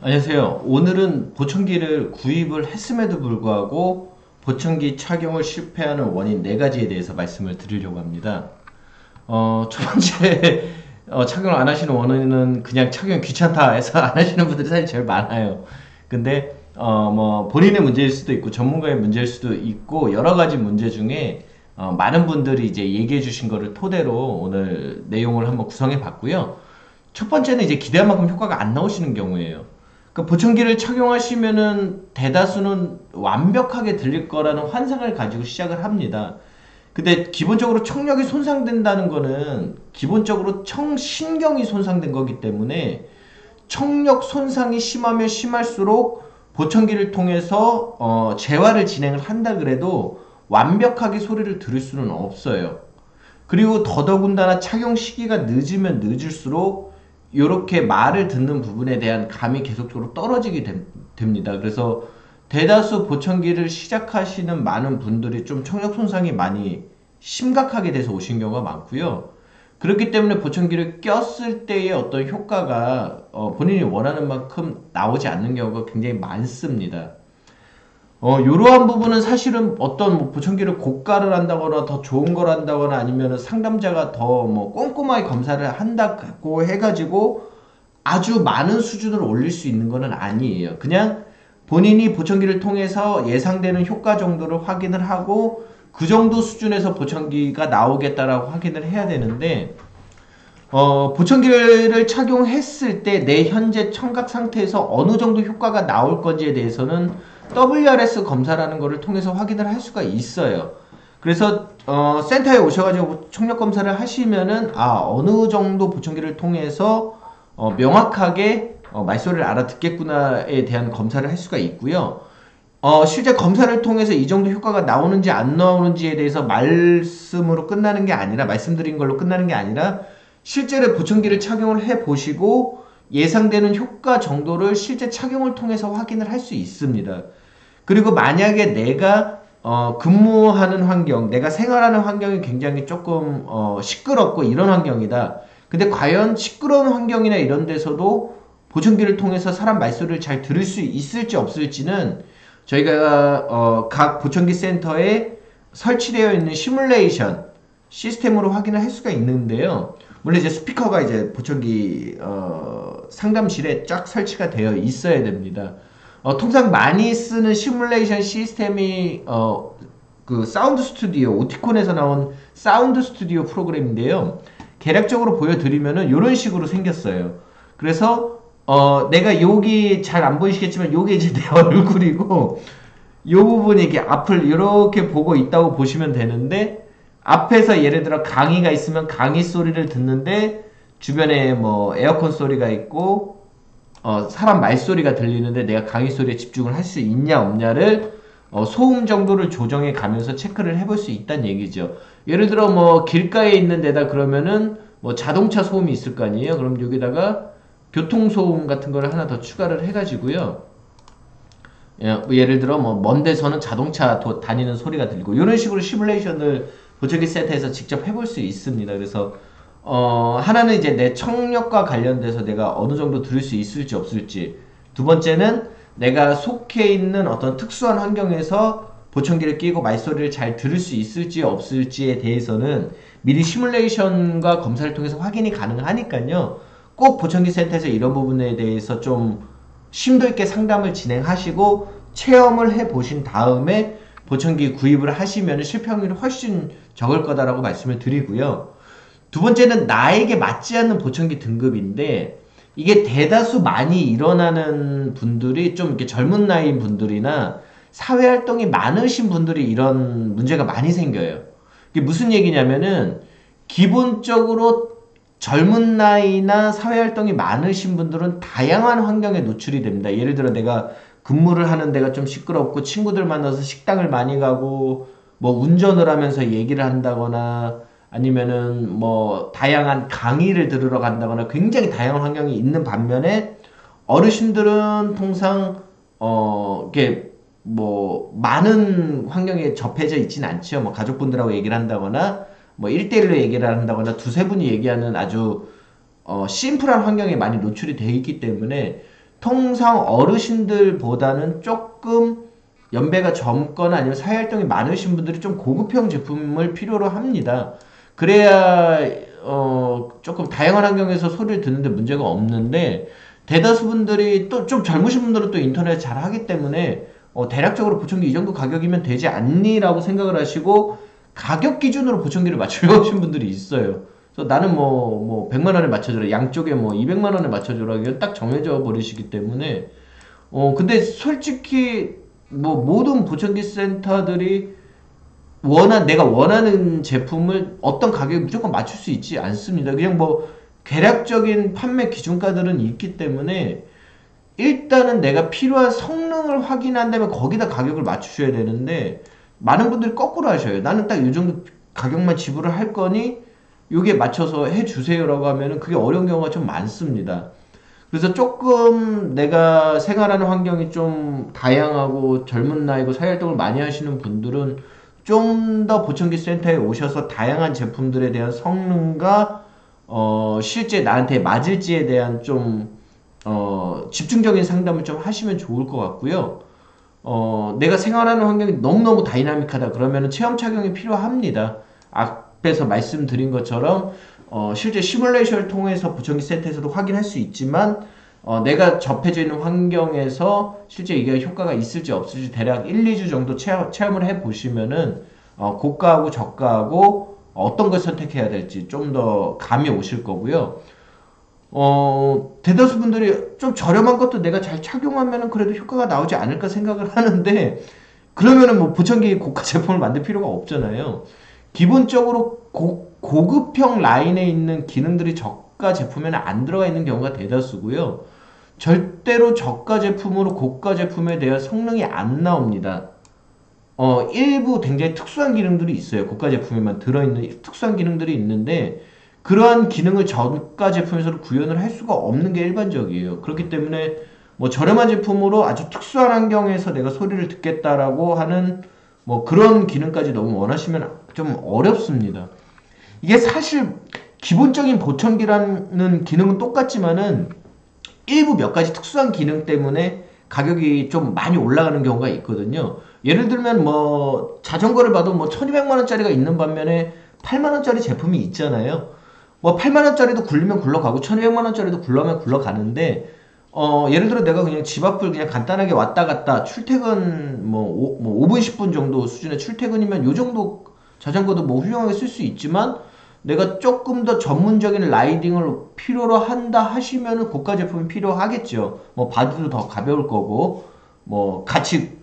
안녕하세요. 오늘은 보청기를 구입을 했음에도 불구하고 보청기 착용을 실패하는 원인 4가지에 대해서 말씀을 드리려고 합니다. 첫 번째, 착용을 안 하시는 원인은 그냥 착용이 귀찮다 해서 안 하시는 분들이 사실 제일 많아요. 근데, 뭐, 본인의 문제일 수도 있고, 전문가의 문제일 수도 있고, 여러 가지 문제 중에, 많은 분들이 이제 얘기해 주신 거를 토대로 오늘 내용을 한번 구성해 봤고요. 첫 번째는 이제 기대한 만큼 효과가 안 나오시는 경우예요. 그 보청기를 착용하시면은 대다수는 완벽하게 들릴 거라는 환상을 가지고 시작을 합니다. 근데 기본적으로 청력이 손상된다는 거는 기본적으로 청신경이 손상된 거기 때문에 청력 손상이 심하면 심할수록 보청기를 통해서 재활을 진행을 한다 그래도 완벽하게 소리를 들을 수는 없어요. 그리고 더더군다나 착용 시기가 늦으면 늦을수록 이렇게 말을 듣는 부분에 대한 감이 계속적으로 떨어지게 됩니다. 그래서 대다수 보청기를 시작하시는 많은 분들이 좀 청력 손상이 많이 심각하게 돼서 오신 경우가 많고요. 그렇기 때문에 보청기를 꼈을 때의 어떤 효과가 본인이 원하는 만큼 나오지 않는 경우가 굉장히 많습니다. 요러한 부분은 사실은 어떤 뭐 보청기를 고가를 한다거나 더 좋은 걸 한다거나 아니면 상담자가 더 뭐 꼼꼼하게 검사를 한다고 해가지고 아주 많은 수준을 올릴 수 있는 거는 아니에요. 그냥 본인이 보청기를 통해서 예상되는 효과 정도를 확인을 하고 그 정도 수준에서 보청기가 나오겠다라고 확인을 해야 되는데 보청기를 착용했을 때 내 현재 청각 상태에서 어느 정도 효과가 나올 건지에 대해서는 WRS 검사라는 거를 통해서 확인을 할 수가 있어요. 그래서 센터에 오셔가지고 청력 검사를 하시면은 어느 정도 보청기를 통해서 명확하게 말소리를 알아듣겠구나에 대한 검사를 할 수가 있고요. 실제 검사를 통해서 이 정도 효과가 나오는지 안 나오는지에 대해서 말씀으로 끝나는 게 아니라 말씀드린 걸로 끝나는 게 아니라 실제로 보청기를 착용을 해 보시고 예상되는 효과 정도를 실제 착용을 통해서 확인을 할 수 있습니다. 그리고 만약에 내가 근무하는 환경, 내가 생활하는 환경이 굉장히 조금 시끄럽고 이런 환경이다. 근데 과연 시끄러운 환경이나 이런 데서도 보청기를 통해서 사람 말소리를 잘 들을 수 있을지 없을지는 저희가 각 보청기 센터에 설치되어 있는 시뮬레이션 시스템으로 확인을 할 수가 있는데요. 물론 이제 스피커가 이제 보청기 상담실에 쫙 설치가 되어 있어야 됩니다. 통상 많이 쓰는 시뮬레이션 시스템이 그 사운드 스튜디오 오티콘에서 나온 사운드 스튜디오 프로그램인데요. 개략적으로 보여드리면은 이런 식으로 생겼어요. 그래서 내가 여기 잘 안 보이시겠지만 요게 이제 내 얼굴이고 요 부분이 이렇게 앞을 이렇게 보고 있다고 보시면 되는데 앞에서 예를 들어 강의가 있으면 강의 소리를 듣는데 주변에 뭐 에어컨 소리가 있고 사람 말소리가 들리는데 내가 강의 소리에 집중을 할 수 있냐 없냐를 소음 정도를 조정해 가면서 체크를 해볼 수 있다는 얘기죠. 예를 들어 뭐 길가에 있는 데다 그러면은 뭐 자동차 소음이 있을 거 아니에요. 그럼 여기다가 교통소음 같은 거를 하나 더 추가를 해가지고요. 예를 들어 뭐 먼 데서는 자동차 다니는 소리가 들리고 이런 식으로 시뮬레이션을 보청기 센터에서 직접 해볼 수 있습니다. 그래서 하나는 이제 내 청력과 관련돼서 내가 어느 정도 들을 수 있을지 없을지, 두 번째는 내가 속해 있는 어떤 특수한 환경에서 보청기를 끼고 말소리를 잘 들을 수 있을지 없을지에 대해서는 미리 시뮬레이션과 검사를 통해서 확인이 가능하니까요. 꼭 보청기 센터에서 이런 부분에 대해서 좀 심도 있게 상담을 진행하시고 체험을 해 보신 다음에 보청기 구입을 하시면 실패 확률이 훨씬 적을 거다라고 말씀을 드리고요. 두 번째는 나에게 맞지 않는 보청기 등급인데 이게 대다수 많이 일어나는 분들이 좀 이렇게 젊은 나이인 분들이나 사회활동이 많으신 분들이 이런 문제가 많이 생겨요. 이게 무슨 얘기냐면은 기본적으로 젊은 나이나 사회활동이 많으신 분들은 다양한 환경에 노출이 됩니다. 예를 들어 내가 근무를 하는 데가 좀 시끄럽고 친구들 만나서 식당을 많이 가고 뭐 운전을 하면서 얘기를 한다거나 아니면은 뭐 다양한 강의를 들으러 간다거나 굉장히 다양한 환경이 있는 반면에 어르신들은 통상 이렇게 뭐 많은 환경에 접해져 있진 않죠. 뭐 가족분들하고 얘기를 한다거나 뭐 1대1로 얘기를 한다거나 두세 분이 얘기하는 아주 심플한 환경에 많이 노출이 돼 있기 때문에 통상 어르신들보다는 조금 연배가 젊거나 아니면 사회활동이 많으신 분들이 좀 고급형 제품을 필요로 합니다. 그래야 조금 다양한 환경에서 소리를 듣는데 문제가 없는데, 대다수 분들이 또 좀 젊으신 분들은 또 인터넷 잘 하기 때문에 대략적으로 보청기 이 정도 가격이면 되지 않니? 라고 생각을 하시고 가격 기준으로 보청기를 맞추려고 하신 분들이 있어요. 그래서 나는 뭐 100만 원에 맞춰줘라, 양쪽에 뭐 200만 원에 맞춰줘라, 이게 딱 정해져 버리시기 때문에 근데 솔직히 뭐 모든 보청기 센터들이 내가 원하는 제품을 어떤 가격에 무조건 맞출 수 있지 않습니다. 그냥 뭐 계략적인 판매 기준가들은 있기 때문에 일단은 내가 필요한 성능을 확인한 다음에 거기다 가격을 맞추셔야 되는데, 많은 분들이 거꾸로 하셔요. 나는 딱 이 정도 가격만 지불을 할 거니 요게 맞춰서 해주세요라고 하면은 그게 어려운 경우가 좀 많습니다. 그래서 조금 내가 생활하는 환경이 좀 다양하고 젊은 나이고 사회활동을 많이 하시는 분들은 좀 더 보청기 센터에 오셔서 다양한 제품들에 대한 성능과 실제 나한테 맞을지에 대한 좀 집중적인 상담을 좀 하시면 좋을 것 같고요. 내가 생활하는 환경이 너무너무 다이나믹하다 그러면 체험 착용이 필요합니다. 앞에서 말씀드린 것처럼 실제 시뮬레이션을 통해서 보청기 센터에서도 확인할 수 있지만 내가 접해져 있는 환경에서 실제 이게 효과가 있을지 없을지 대략 1, 2주 정도 체험을 해보시면은 고가하고 저가하고 어떤 걸 선택해야 될지 좀 더 감이 오실 거고요. 대다수 분들이 좀 저렴한 것도 내가 잘 착용하면은 그래도 효과가 나오지 않을까 생각을 하는데, 그러면은 뭐 보청기 고가 제품을 만들 필요가 없잖아요. 기본적으로 고급형 라인에 있는 기능들이 저가 제품에는 안 들어가 있는 경우가 대다수고요. 절대로 저가 제품으로 고가 제품에 대한 성능이 안 나옵니다. 일부 굉장히 특수한 기능들이 있어요. 고가 제품에만 들어있는 특수한 기능들이 있는데, 그러한 기능을 저가 제품에서 구현을 할 수가 없는 게 일반적이에요. 그렇기 때문에 뭐 저렴한 제품으로 아주 특수한 환경에서 내가 소리를 듣겠다라고 하는 뭐 그런 기능까지 너무 원하시면 좀 어렵습니다. 이게 사실 기본적인 보청기라는 기능은 똑같지만은 일부 몇 가지 특수한 기능 때문에 가격이 좀 많이 올라가는 경우가 있거든요. 예를 들면 뭐 자전거를 봐도 뭐 1200만 원짜리가 있는 반면에 8만 원짜리 제품이 있잖아요. 뭐 8만 원짜리도 굴리면 굴러가고 1200만 원짜리도 굴러면 굴러가는데, 예를 들어 내가 그냥 집 앞을 그냥 간단하게 왔다 갔다 출퇴근 뭐 5분 10분 정도 수준의 출퇴근이면 요 정도 자전거도 뭐 훌륭하게 쓸 수 있지만, 내가 조금 더 전문적인 라이딩을 필요로 한다 하시면은 고가 제품이 필요하겠죠. 뭐 바디도 더 가벼울 거고 뭐 같이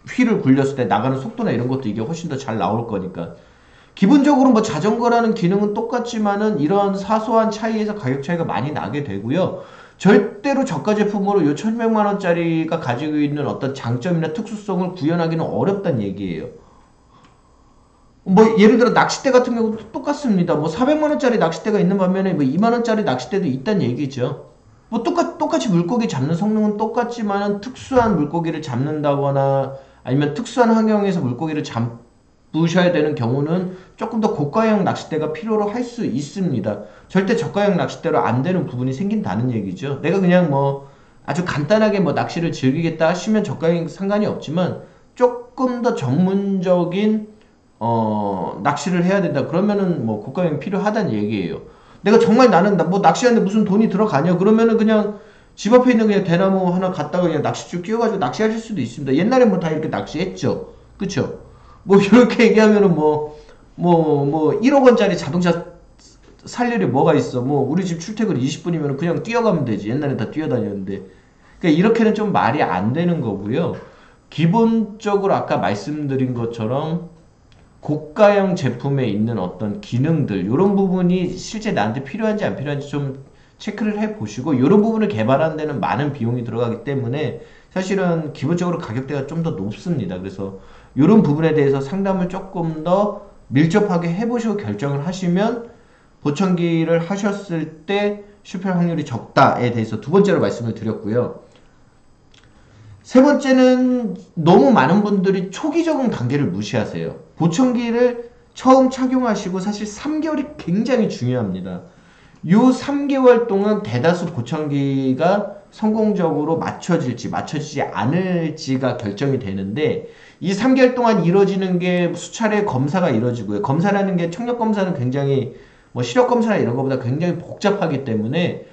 휠을 굴렸을 때 나가는 속도나 이런 것도 이게 훨씬 더 잘 나올 거니까. 기본적으로 뭐 자전거라는 기능은 똑같지만은 이런 사소한 차이에서 가격 차이가 많이 나게 되고요. 절대로 저가 제품으로 요 1200만 원짜리가 가지고 있는 어떤 장점이나 특수성을 구현하기는 어렵다는 얘기예요. 뭐 예를 들어 낚싯대 같은 경우도 똑같습니다. 뭐 400만 원짜리 낚싯대가 있는 반면에 뭐 2만 원짜리 낚싯대도 있다는 얘기죠. 뭐 똑같이 물고기 잡는 성능은 똑같지만 특수한 물고기를 잡는다거나 아니면 특수한 환경에서 물고기를 잡으셔야 되는 경우는 조금 더 고가형 낚싯대가 필요로 할 수 있습니다. 절대 저가형 낚싯대로 안 되는 부분이 생긴다는 얘기죠. 내가 그냥 뭐 아주 간단하게 뭐 낚시를 즐기겠다 하시면 저가형 상관이 없지만, 조금 더 전문적인 낚시를 해야 된다 그러면은 뭐 고가형이 필요하다는 얘기예요. 내가 정말 나는 뭐 낚시하는데 무슨 돈이 들어가냐 그러면은 그냥 집 앞에 있는 그냥 대나무 하나 갖다가 그냥 낚싯줄 끼워가지고 낚시하실 수도 있습니다. 옛날에 뭐 다 이렇게 낚시했죠. 그쵸? 뭐 이렇게 얘기하면은 뭐 1억 원짜리 자동차 살 일이 뭐가 있어. 뭐 우리 집 출퇴근 20분이면 그냥 뛰어가면 되지. 옛날에 다 뛰어다녔는데. 그러니까 이렇게는 좀 말이 안 되는 거고요. 기본적으로 아까 말씀드린 것처럼 고가형 제품에 있는 어떤 기능들, 이런 부분이 실제 나한테 필요한지 안 필요한지 좀 체크를 해 보시고, 이런 부분을 개발하는 데는 많은 비용이 들어가기 때문에 사실은 기본적으로 가격대가 좀 더 높습니다. 그래서 이런 부분에 대해서 상담을 조금 더 밀접하게 해보시고 결정을 하시면 보청기를 하셨을 때 실패할 확률이 적다에 대해서 두 번째로 말씀을 드렸고요. 세 번째는 너무 많은 분들이 초기 적응 단계를 무시하세요. 보청기를 처음 착용하시고 사실 3개월이 굉장히 중요합니다. 요 3개월 동안 대다수 보청기가 성공적으로 맞춰질지 맞춰지지 않을지가 결정이 되는데, 이 3개월 동안 이루어지는 게 수차례 검사가 이루어지고요. 검사라는 게 청력 검사는 굉장히 뭐 시력 검사나 이런 것보다 굉장히 복잡하기 때문에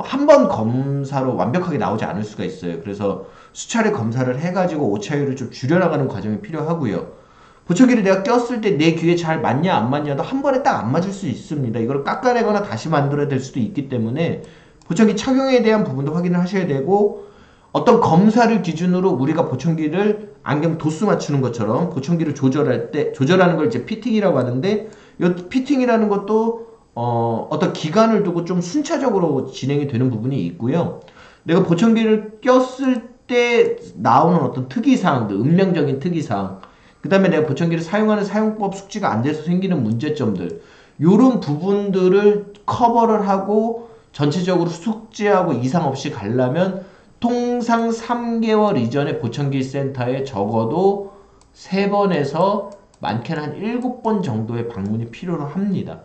한 번 검사로 완벽하게 나오지 않을 수가 있어요. 그래서 수차례 검사를 해가지고 오차율을 좀 줄여나가는 과정이 필요하고요. 보청기를 내가 꼈을 때 내 귀에 잘 맞냐 안 맞냐도 한 번에 딱 안 맞을 수 있습니다. 이걸 깎아내거나 다시 만들어야 될 수도 있기 때문에 보청기 착용에 대한 부분도 확인을 하셔야 되고, 어떤 검사를 기준으로 우리가 보청기를 안경 도수 맞추는 것처럼 보청기를 조절할 때, 조절하는 걸 이제 피팅이라고 하는데, 이 피팅이라는 것도 어떤 기간을 두고 좀 순차적으로 진행이 되는 부분이 있고요. 내가 보청기를 꼈을 때 나오는 어떤 특이사항들, 음량적인 특이사항, 그 다음에 내가 보청기를 사용하는 사용법 숙지가 안 돼서 생기는 문제점들, 요런 부분들을 커버를 하고 전체적으로 숙지하고 이상 없이 가려면 통상 3개월 이전에 보청기 센터에 적어도 3번에서 많게는 한 7번 정도의 방문이 필요로 합니다.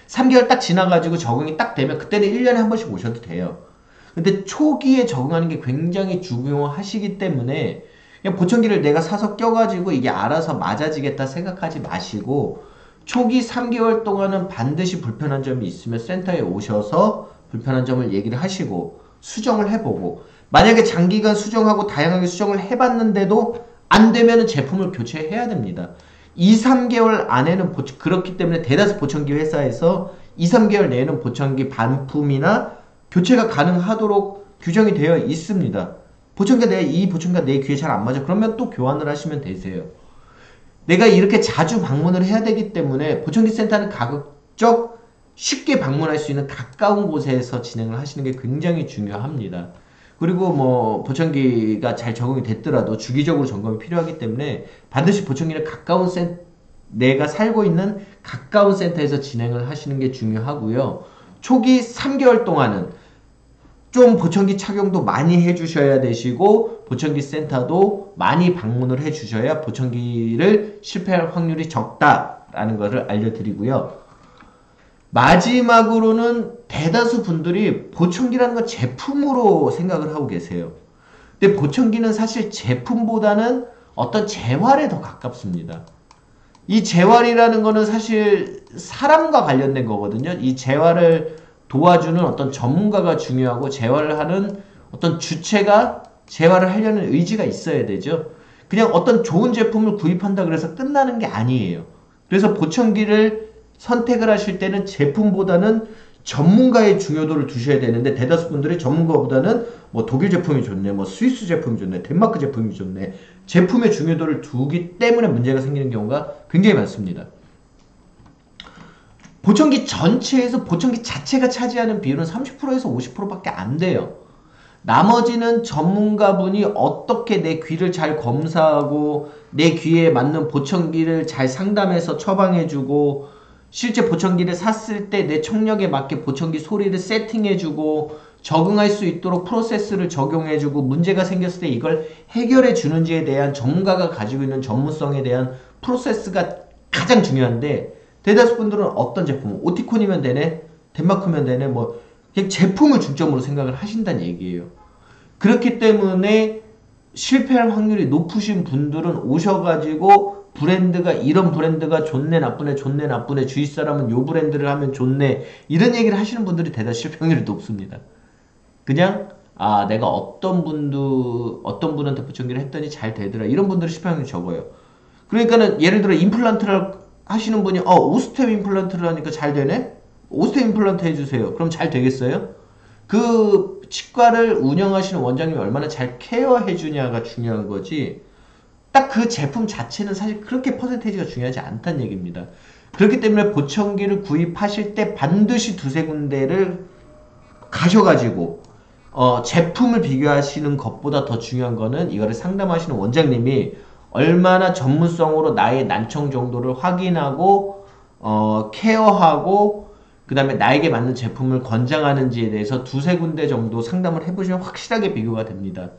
3개월 딱 지나가지고 적응이 딱 되면 그때는 1년에 한 번씩 오셔도 돼요. 근데 초기에 적응하는 게 굉장히 중요하시기 때문에 그냥 보청기를 내가 사서 껴가지고 이게 알아서 맞아지겠다 생각하지 마시고, 초기 3개월 동안은 반드시 불편한 점이 있으면 센터에 오셔서 불편한 점을 얘기를 하시고 수정을 해보고, 만약에 장기간 수정하고 다양하게 수정을 해봤는데도 안 되면 제품을 교체해야 됩니다. 2, 3개월 안에는 그렇기 때문에 대다수 보청기 회사에서 2, 3개월 내에는 보청기 반품이나 교체가 가능하도록 규정이 되어 있습니다. 이 보청기가 내 귀에 잘 안 맞아. 그러면 또 교환을 하시면 되세요. 내가 이렇게 자주 방문을 해야 되기 때문에 보청기 센터는 가급적 쉽게 방문할 수 있는 가까운 곳에서 진행을 하시는 게 굉장히 중요합니다. 그리고 뭐 보청기가 잘 적응이 됐더라도 주기적으로 점검이 필요하기 때문에 반드시 보청기를 내가 살고 있는 가까운 센터에서 진행을 하시는 게 중요하고요. 초기 3개월 동안은 좀 보청기 착용도 많이 해주셔야 되시고, 보청기 센터도 많이 방문을 해주셔야 보청기를 실패할 확률이 적다라는 것을 알려드리고요. 마지막으로는 대다수 분들이 보청기라는 건 제품으로 생각을 하고 계세요. 근데 보청기는 사실 제품보다는 어떤 재활에 더 가깝습니다. 이 재활이라는 거는 사실 사람과 관련된 거거든요. 이 재활을 도와주는 어떤 전문가가 중요하고, 재활을 하는 어떤 주체가 재활을 하려는 의지가 있어야 되죠. 그냥 어떤 좋은 제품을 구입한다 그래서 끝나는 게 아니에요. 그래서 보청기를 선택을 하실 때는 제품보다는 전문가의 중요도를 두셔야 되는데, 대다수 분들이 전문가보다는 뭐 독일 제품이 좋네, 뭐 스위스 제품이 좋네, 덴마크 제품이 좋네, 제품의 중요도를 두기 때문에 문제가 생기는 경우가 굉장히 많습니다. 보청기 전체에서 보청기 자체가 차지하는 비율은 30%에서 50%밖에 안 돼요. 나머지는 전문가분이 어떻게 내 귀를 잘 검사하고 내 귀에 맞는 보청기를 잘 상담해서 처방해주고, 실제 보청기를 샀을 때 내 청력에 맞게 보청기 소리를 세팅해주고 적응할 수 있도록 프로세스를 적용해주고, 문제가 생겼을 때 이걸 해결해 주는지에 대한 전문가가 가지고 있는 전문성에 대한 프로세스가 가장 중요한데, 대다수 분들은 어떤 제품, 오티콘이면 되네, 덴마크면 되네, 뭐 그냥 제품을 중점으로 생각을 하신다는 얘기예요. 그렇기 때문에 실패할 확률이 높으신 분들은 오셔가지고 브랜드가, 이런 브랜드가 좋네 나쁘네, 좋네 나쁘네, 주위 사람은 요 브랜드를 하면 좋네, 이런 얘기를 하시는 분들이 대다수 실패 확률이 높습니다. 그냥 내가 어떤 분한테 보청기를 했더니 잘 되더라, 이런 분들은 실패 확률이 적어요. 그러니까는 예를 들어 임플란트를 하시는 분이 오스템 임플란트를 하니까 잘 되네? 오스템 임플란트 해주세요. 그럼 잘 되겠어요? 그 치과를 운영하시는 원장님이 얼마나 잘 케어해 주냐가 중요한 거지, 딱 그 제품 자체는 사실 그렇게 퍼센테이지가 중요하지 않다는 얘기입니다. 그렇기 때문에 보청기를 구입하실 때 반드시 두세 군데를 가셔가지고 제품을 비교하시는 것보다 더 중요한 거는 이거를 상담하시는 원장님이 얼마나 전문성으로 나의 난청 정도를 확인하고 케어하고, 그 다음에 나에게 맞는 제품을 권장하는지에 대해서 두세 군데 정도 상담을 해보시면 확실하게 비교가 됩니다.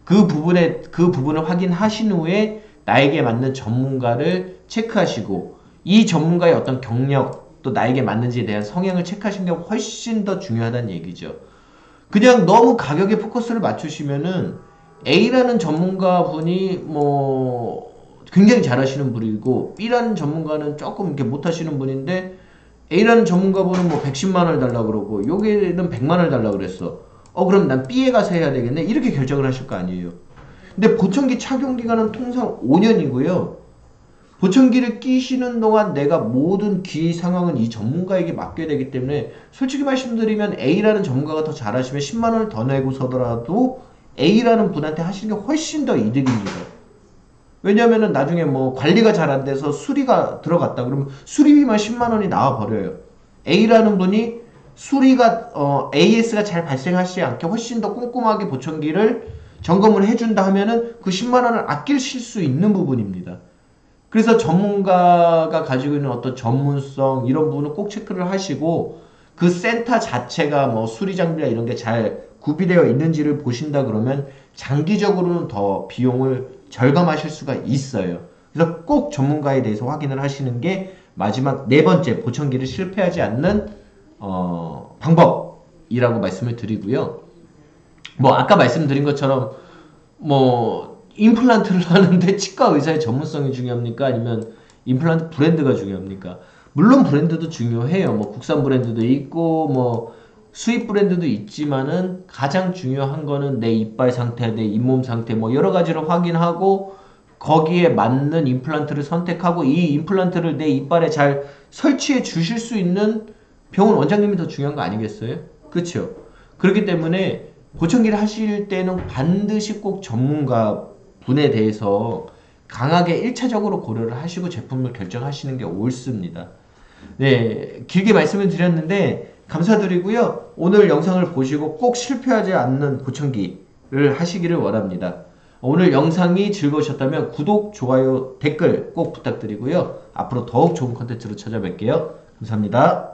그 부분을 확인하신 후에 나에게 맞는 전문가를 체크하시고, 이 전문가의 어떤 경력, 또 나에게 맞는지에 대한 성향을 체크하시는 게 훨씬 더 중요하다는 얘기죠. 그냥 너무 가격에 포커스를 맞추시면은 A라는 전문가분이 뭐 굉장히 잘하시는 분이고 B라는 전문가는 조금 이렇게 못하시는 분인데 A라는 전문가분은 뭐 110만 원을 달라고 그러고 여기는 100만 원을 달라고 그랬어. 그럼 난 B에 가서 해야 되겠네. 이렇게 결정을 하실 거 아니에요. 근데 보청기 착용 기간은 통상 5년이고요. 보청기를 끼시는 동안 내가 모든 귀 상황은 이 전문가에게 맡겨야 되기 때문에 솔직히 말씀드리면 A라는 전문가가 더 잘하시면 10만 원을 더 내고서더라도 A라는 분한테 하시는 게 훨씬 더 이득입니다. 왜냐면은 나중에 뭐 관리가 잘 안 돼서 수리가 들어갔다 그러면 수리비만 10만 원이 나와 버려요. A라는 분이 수리가 AS가 잘 발생하지 않게 훨씬 더 꼼꼼하게 보청기를 점검을 해준다 하면은 그 10만 원을 아낄 수 있는 부분입니다. 그래서 전문가가 가지고 있는 어떤 전문성 이런 부분을 꼭 체크를 하시고 그 센터 자체가 뭐 수리 장비나 이런 게 잘 구비되어 있는지를 보신다 그러면 장기적으로는 더 비용을 절감하실 수가 있어요. 그래서 꼭 전문가에 대해서 확인을 하시는 게 마지막 네 번째 보청기를 실패하지 않는 방법이라고 말씀을 드리고요. 뭐 아까 말씀드린 것처럼 뭐 임플란트를 하는데 치과 의사의 전문성이 중요합니까? 아니면 임플란트 브랜드가 중요합니까? 물론 브랜드도 중요해요. 뭐 국산 브랜드도 있고 뭐 수입 브랜드도 있지만은 가장 중요한 거는 내 이빨 상태, 내 잇몸 상태 뭐 여러 가지를 확인하고 거기에 맞는 임플란트를 선택하고 이 임플란트를 내 이빨에 잘 설치해 주실 수 있는 병원 원장님이 더 중요한 거 아니겠어요? 그렇죠? 그렇기 때문에 보청기를 하실 때는 반드시 꼭 전문가 분에 대해서 강하게 1차적으로 고려를 하시고 제품을 결정하시는 게 옳습니다. 네, 길게 말씀을 드렸는데 감사드리고요. 오늘 영상을 보시고 꼭 실패하지 않는 보청기를 하시기를 원합니다. 오늘 영상이 즐거우셨다면 구독, 좋아요, 댓글 꼭 부탁드리고요. 앞으로 더욱 좋은 컨텐츠로 찾아뵐게요. 감사합니다.